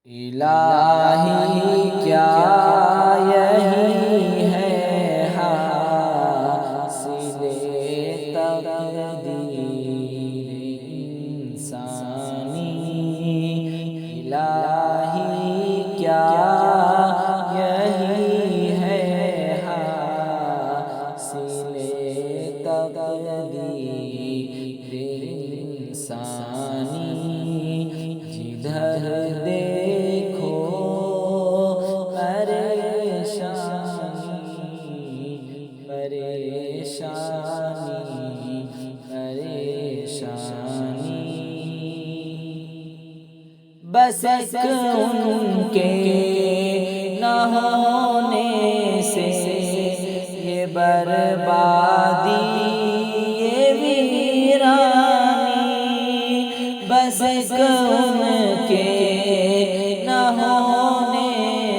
الہی کیا یہی ہے حاصل تقدیر انسانی، الہی کیا یہی ہے حاصل تقدیر انسانی، جدھر دیکھو پریشانی پریشانی پریشانی، بس ایک ان کے نہ ہونے سے یہ بربادی یہ ویرانی، بس ایک ان کے نہ ہونے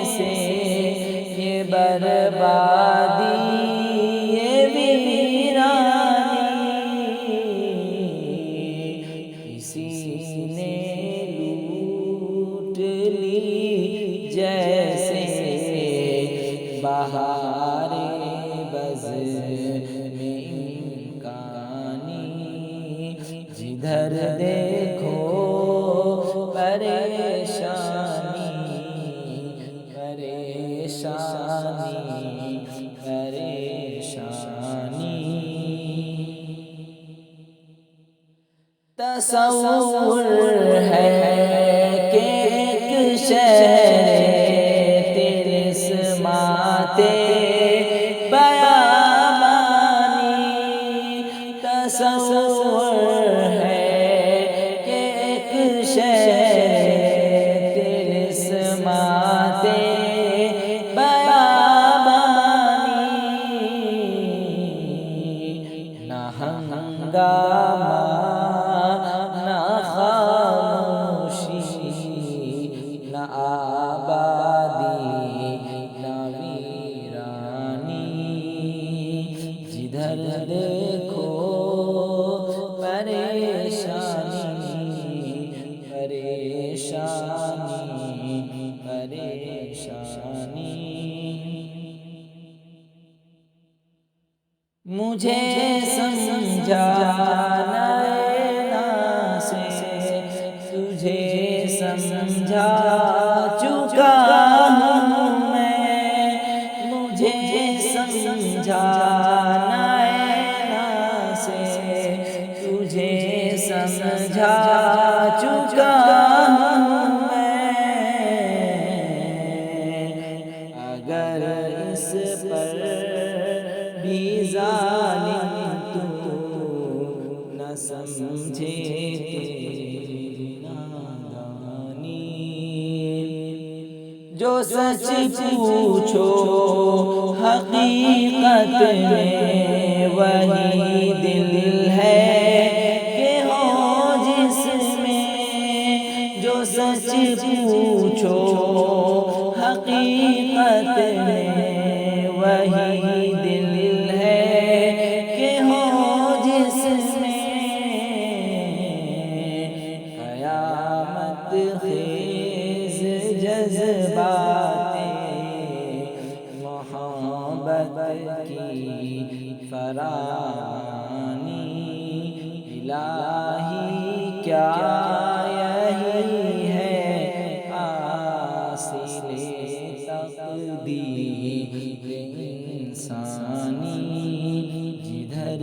سے یہ بربادی یہ ویرانی، کسی نے لوٹ لی جیسے بہار بز میں امکانی، جدھر دیکھو پریشانی پریشانی پریشانی، تصور ہے کہ ایک شہر طلسمات بیابانی، تصور ہے کہ ایک شہر طلسمات بیابانی، نہ ہنگامہ نہ خاموشی، نہ آبادی نہ ویرانی، جدھر دیکھو پریشانی پریشانی پریشانی، مجھے سمجھانا سے تجھے سمجھا چکا ہوں میں، مجھے سمجھانا سے تجھے سمجھا چکا ہوں میں، اگر اس پر بھی ظالم تو نہ سمجھے تیری نادانی، جو سچ پوچھو حقیقت میں وہی دل ہے کہ ہو جس میں، جو سچ پوچھو حقیقت میں وہی دل ہے کہ ہو جس میں، قیامت خیز جذبات محبت کی فراوانی، الہی کیا یہی ہے حاصل تقدیر انسانی، جدھر